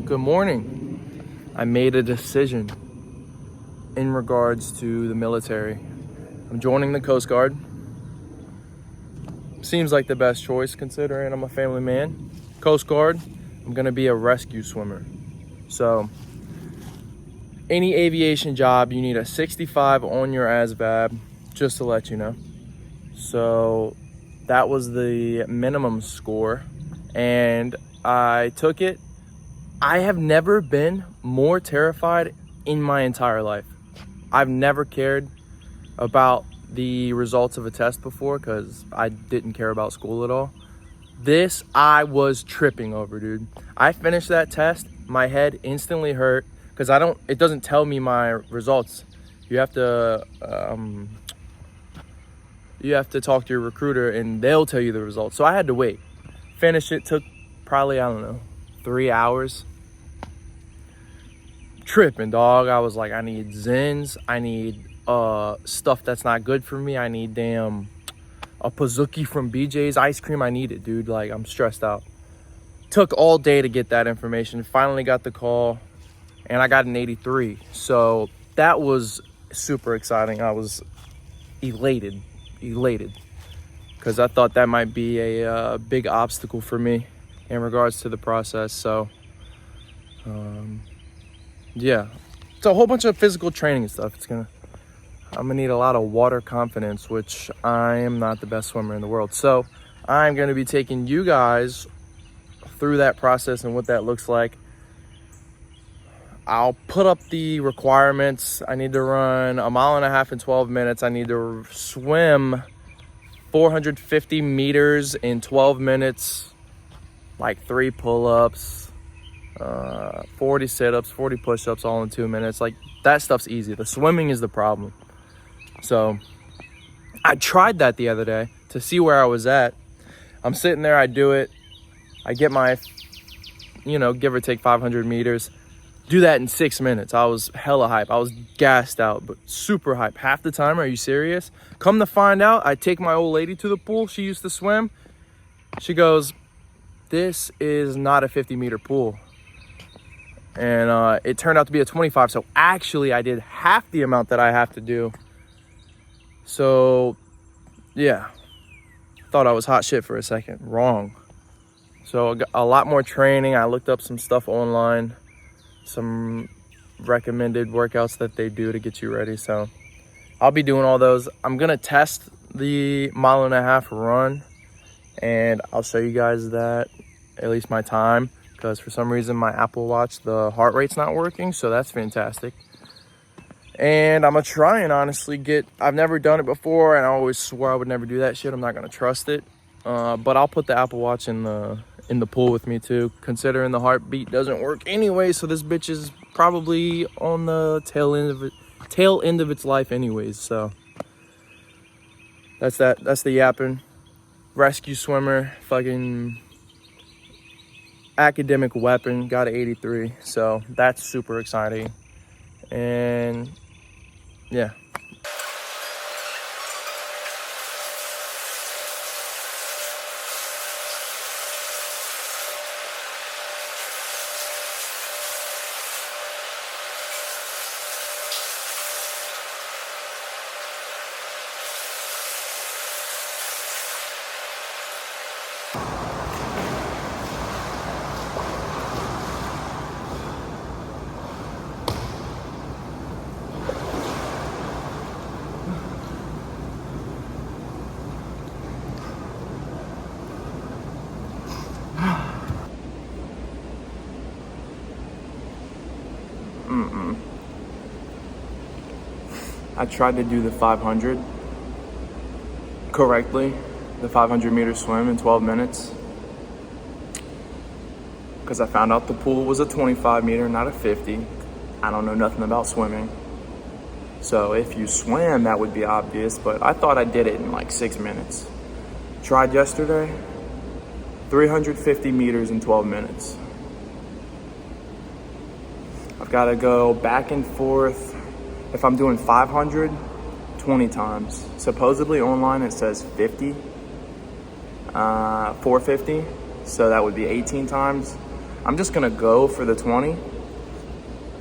Good morning. I made a decision in regards to the military. I'm joining the Coast Guard. Seems like the best choice considering I'm a family man. Coast Guard, I'm gonna be a rescue swimmer. So, any aviation job, you need a 65 on your ASVAB, just to let you know. So, that was the minimum score, and I took it. I have never been more terrified in my entire life. I've never cared about the results of a test before because I didn't care about school at all. This I was tripping over, dude. I finished that test, my head instantly hurt because it doesn't tell me my results. You have to talk to your recruiter and they'll tell you the results. So I had to wait. Finish it, took probably, 3 hours. Tripping, dog. I was like, I need Zins. I need stuff that's not good for me. I need a Pizookie from BJ's ice cream. I need it, dude. Like, I'm stressed out. Took all day to get that information. Finally got the call and I got an 83. So that was super exciting. I was elated because I thought that might be a big obstacle for me in regards to the process. So yeah, it's a whole bunch of physical training and stuff. I'm gonna need a lot of water confidence, which I am not the best swimmer in the world. So I'm gonna be taking you guys through that process and what that looks like. I'll put up the requirements. I need to run 1.5 miles in 12 minutes. I need to swim 450 meters in 12 minutes, like 3 pull-ups, 40 sit-ups, 40 push-ups all in 2 minutes. Like, that stuff's easy. The swimming is the problem. So I tried that the other day to see where I was at. I'm sitting there, I do it. I get my, give or take 500 meters. Do that in 6 minutes. I was hella hype. I was gassed out, but super hype. Half the time, are you serious? Come to find out, I take my old lady to the pool. She used to swim. She goes, this is not a 50-meter pool. And it turned out to be a 25. So actually, I did half the amount that I have to do. So, yeah. Thought I was hot shit for a second. Wrong. So, I got a lot more training. I looked up some stuff online. Some recommended workouts that they do to get you ready. So, I'll be doing all those. I'm going to test the 1.5 mile run. And I'll show you guys that, at least my time. Because for some reason my Apple Watch, the heart rate's not working, so that's fantastic. And I'm gonna try and honestly I've never done it before, and I always swore I would never do that shit. I'm not gonna trust it. But I'll put the Apple Watch in the pool with me too, considering the heartbeat doesn't work anyway, so this bitch is probably on the tail end of its life anyways. So that's that. That's the yapping. Rescue swimmer, fucking academic weapon, got an 83, so that's super exciting. And yeah. I tried to do the 500 correctly, the 500-meter swim in 12 minutes, because I found out the pool was a 25-meter, not a 50. I don't know nothing about swimming. So if you swim, that would be obvious, but I thought I did it in like 6 minutes. Tried yesterday, 350 meters in 12 minutes. I've got to go back and forth. If I'm doing 500, 20 times. Supposedly online it says 50, 450, so that would be 18 times. I'm just gonna go for the 20.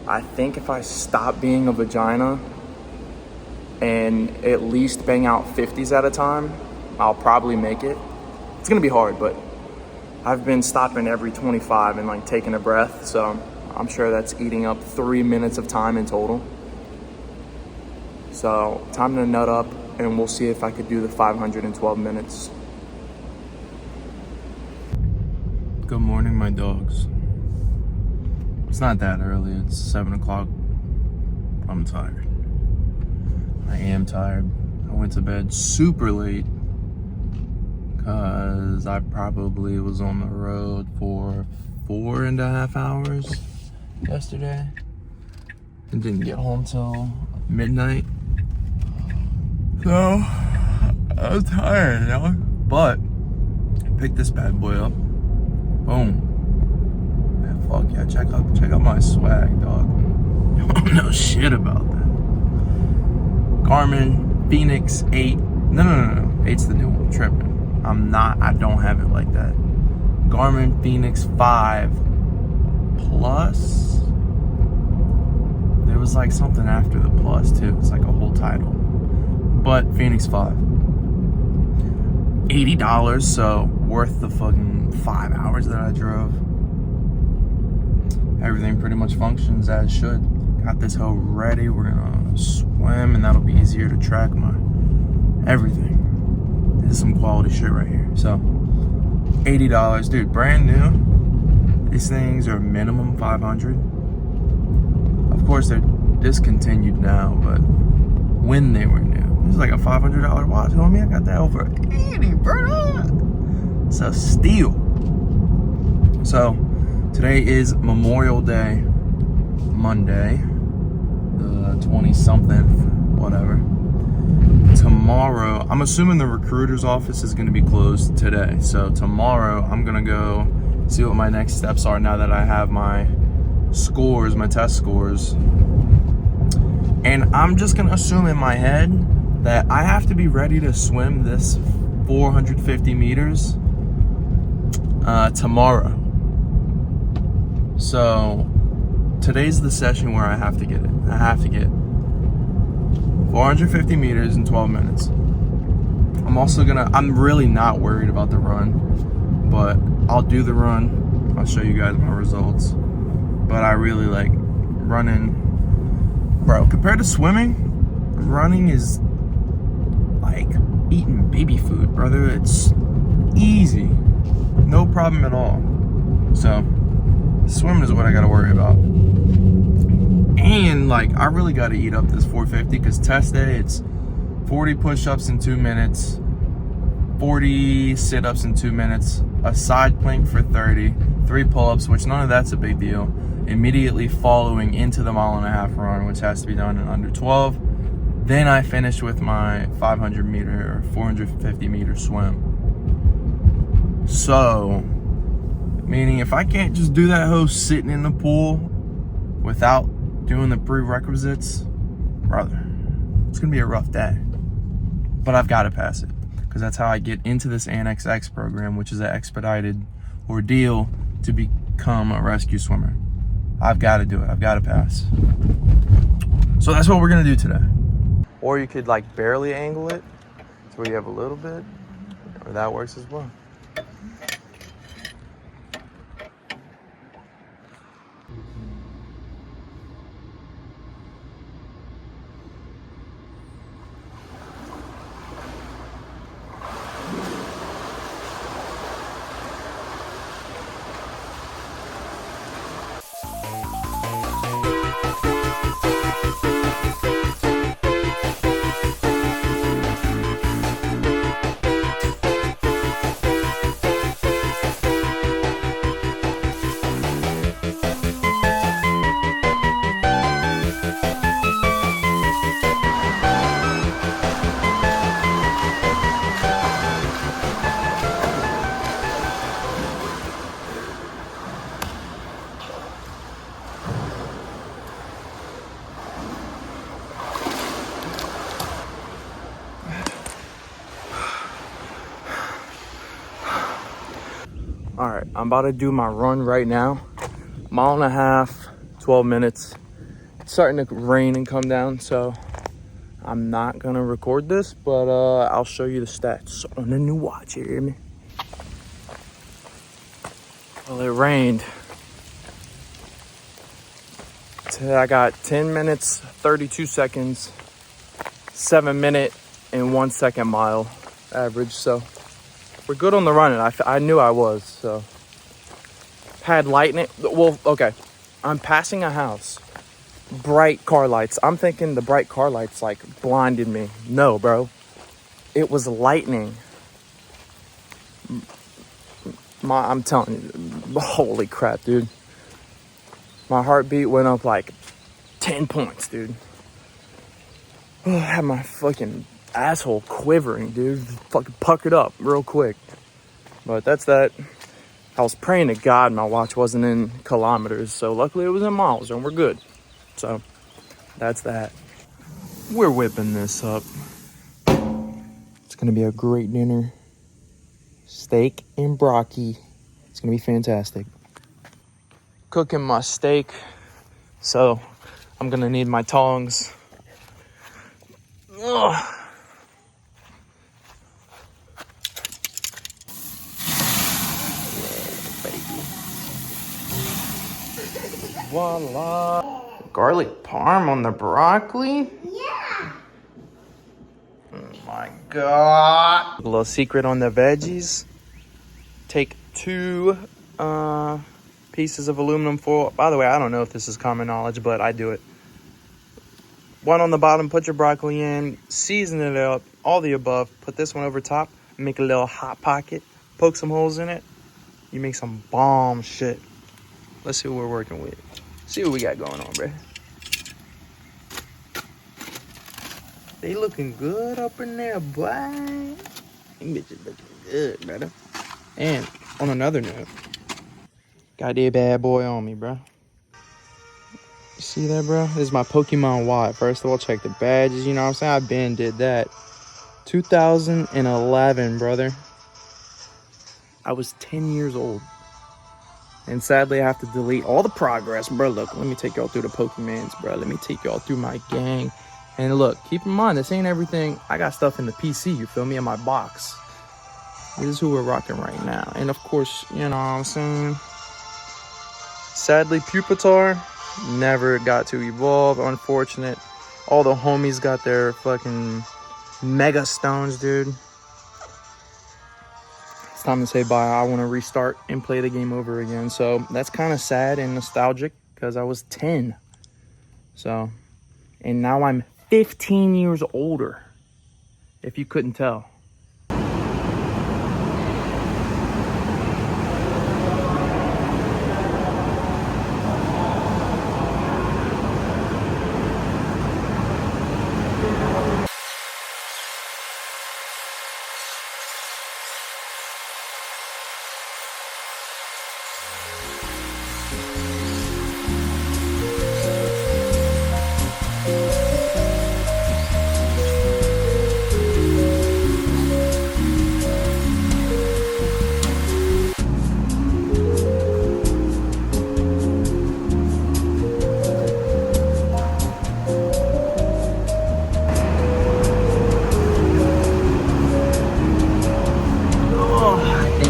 I think if I stop being a vagina and at least bang out 50s at a time, I'll probably make it. It's gonna be hard, but I've been stopping every 25 and like taking a breath, so I'm sure that's eating up 3 minutes of time in total. So time to nut up, and we'll see if I could do the 512 minutes. Good morning, my dogs. It's not that early, it's 7 o'clock. I'm tired. I am tired. I went to bed super late because I probably was on the road for 4.5 hours yesterday and didn't get home till midnight. So I was tired, you know? But picked this bad boy up. Boom. Man, fuck yeah, check out my swag, dog. You don't know shit about that. Garmin Phoenix 8. No. 8's the new one. Tripping. I don't have it like that. Garmin Phoenix 5 Plus. There was like something after the Plus too. It's like a whole title. But Phoenix 5. $80, so worth the fucking 5 hours that I drove. Everything pretty much functions as should. Got this hoe ready. We're gonna swim, and that'll be easier to track my everything. This is some quality shit right here. So $80, dude, brand new. These things are minimum 500. Of course, they're discontinued now, but when they were new, it was like a $500 watch, homie. I got that over 80, bro. It's a steal. So today is Memorial Day, Monday, the 20-something, whatever. Tomorrow, I'm assuming the recruiter's office is going to be closed today. So tomorrow, I'm going to go see what my next steps are now that I have my scores, my test scores. And I'm just going to assume in my head that I have to be ready to swim this 450 meters tomorrow. So today's the session where I have to get it. I have to get 450 meters in 12 minutes. I'm really not worried about the run, but I'll do the run. I'll show you guys my results. But I really like running. Bro, compared to swimming, running is like eating baby food, brother. It's easy. No problem at all. So swimming is what I gotta worry about. And like, I really gotta eat up this 450 because test day, it's 40 push-ups in 2 minutes, 40 sit-ups in 2 minutes, a side plank for 30, 3 pull-ups, which none of that's a big deal. Immediately following into the 1.5 mile run, which has to be done in under 12. Then I finished with my 500 meter or 450 meter swim. So, meaning if I can't just do that hoe sitting in the pool without doing the prerequisites, brother, it's gonna be a rough day. But I've got to pass it because that's how I get into this Annex X program, which is an expedited ordeal to become a rescue swimmer. I've got to do it. I've got to pass. So that's what we're gonna do today. Or you could like barely angle it so where you have a little bit, or that works as well. All right, I'm about to do my run right now. Mile and a half, 12 minutes. It's starting to rain and come down, so I'm not gonna record this, but I'll show you the stats on the new watch. You hear me? Well, it rained. I got 10 minutes, 32 seconds, 7 minute and 1 second mile average. So we're good on the running. I knew I was. So had lightning. Well, okay. I'm passing a house. Bright car lights. I'm thinking the bright car lights like blinded me. No, bro. It was lightning. I'm telling you, holy crap, dude. My heartbeat went up like 10 points, dude. I had my fucking asshole quivering, dude. Fucking puckered up real quick. But that's that. I was praying to God my watch wasn't in kilometers, so luckily it was in miles, and we're good. So that's that. We're whipping this up. It's gonna be a great dinner. Steak and brockie. It's gonna be fantastic. Cooking my steak, so I'm gonna need my tongs. Ugh. Voila. Garlic parm on the broccoli? Yeah. Oh my God. A little secret on the veggies. Take 2 pieces of aluminum foil. By the way, I don't know if this is common knowledge, but I do it. 1 on the bottom, put your broccoli in, season it up, all the above. Put this one over top, make a little hot pocket, poke some holes in it. You make some bomb shit. Let's see what we're working with. See what we got going on, bro. They looking good up in there, boy. Them bitches looking good, brother. And on another note, got that bad boy on me, bro. You see that, bro? This is my Pokemon Y. First of all, check the badges. You know what I'm saying? I been did that. 2011, brother. I was 10 years old. And sadly, I have to delete all the progress, bro. Look, let me take y'all through the Pokemons, bro. Let me take y'all through my gang. And look, keep in mind, this ain't everything. I got stuff in the PC, you feel me, in my box. This is who we're rocking right now. And of course, you know what I'm saying? Sadly, Pupitar never got to evolve. Unfortunate. All the homies got their fucking mega stones, dude. It's time to say bye. I want to restart and play the game over again. So that's kind of sad and nostalgic because I was 10. So, and now I'm 15 years older, if you couldn't tell.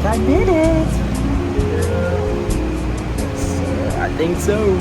I did it. I think so.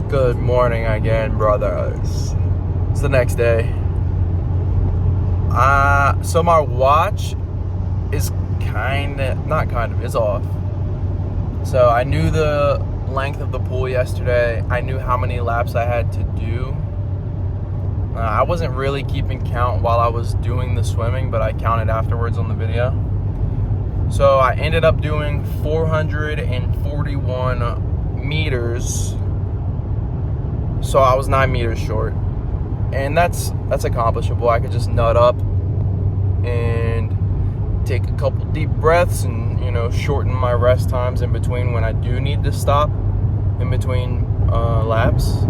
Good morning again, brothers. It's the next day. So my watch is it's off. So I knew the length of the pool yesterday. I knew how many laps I had to do. I wasn't really keeping count while I was doing the swimming, but I counted afterwards on the video. So I ended up doing 441 meters. So I was 9 meters short. And that's accomplishable. I could just nut up and take a couple deep breaths and, you know, shorten my rest times in between when I do need to stop in between laps.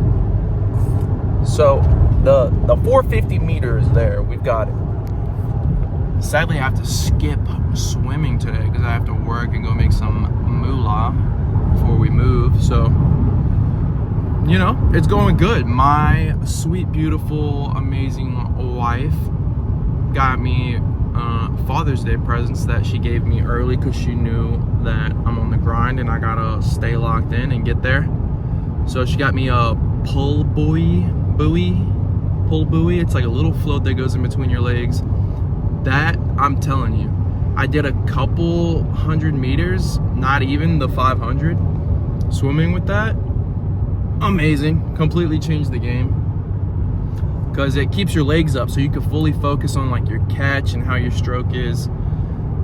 So the 450 meters there, we've got it. Sadly, I have to skip swimming today because I have to work and go make some moolah. before we move. So, you know, it's going good. My sweet, beautiful, amazing wife got me Father's Day presents that she gave me early because she knew that I'm on the grind and I gotta stay locked in and get there. So she got me a pull buoy. It's like a little float that goes in between your legs. That, I'm telling you, I did a couple 100 meters, not even the 500, swimming with that. Amazing. Completely changed the game, because it keeps your legs up so you can fully focus on like your catch and how your stroke is,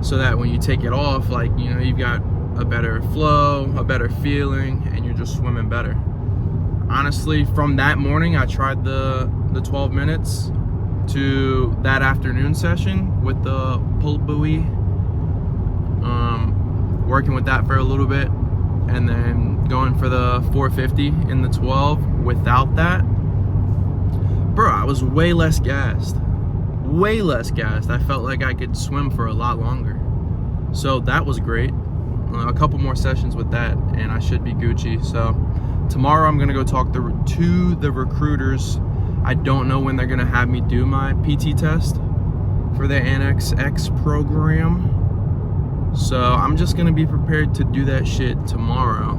so that when you take it off, like, you know, you've got a better flow, a better feeling, and you're just swimming better. Honestly, from that morning I tried the 12 minutes to that afternoon session with the pull buoy, working with that for a little bit, and then going for the 450 in the 12 without that. Bro, I was way less gassed. I felt like I could swim for a lot longer. So that was great. A couple more sessions with that and I should be Gucci. So tomorrow I'm gonna go talk to the recruiters. I don't know when they're gonna have me do my PT test for the Annex X program. So I'm just gonna be prepared to do that shit tomorrow.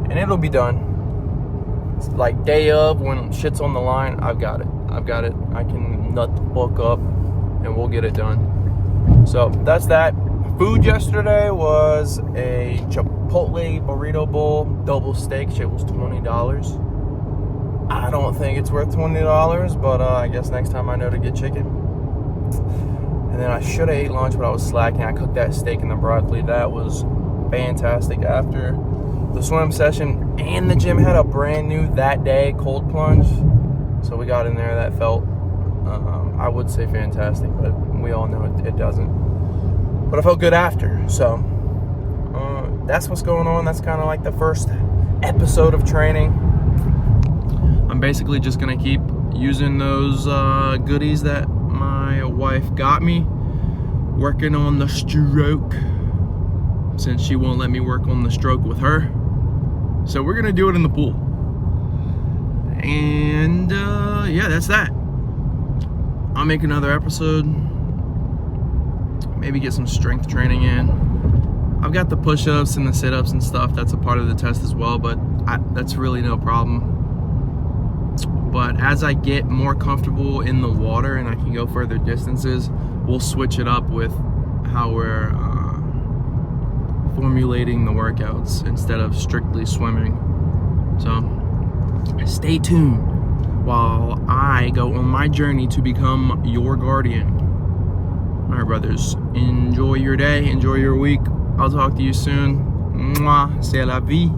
And it'll be done. It's like day of, when shit's on the line, I've got it. I can nut the fuck up and we'll get it done. So that's that. Food yesterday was a Chipotle burrito bowl, double steak. Shit was $20. I don't think it's worth $20, but I guess next time I know to get chicken. And then I should have ate lunch, but I was slacking. I cooked that steak and the broccoli. That was fantastic. After the swim session and the gym had a brand new that day cold plunge, so we got in there. That felt, I would say fantastic, but we all know it doesn't. But I felt good after. So that's what's going on. That's kind of like the first episode of training. I'm basically just gonna keep using those goodies that my wife got me, working on the stroke, since she won't let me work on the stroke with her. So we're gonna do it in the pool. And yeah, that's that. I'll make another episode, maybe get some strength training in. I've got the push-ups and the sit-ups and stuff. That's a part of the test as well, but that's really no problem. But as I get more comfortable in the water and I can go further distances, we'll switch it up with how we're formulating the workouts instead of strictly swimming. So stay tuned while I go on my journey to become your guardian. All right, brothers, enjoy your day, enjoy your week. I'll talk to you soon. Mwah, c'est la vie.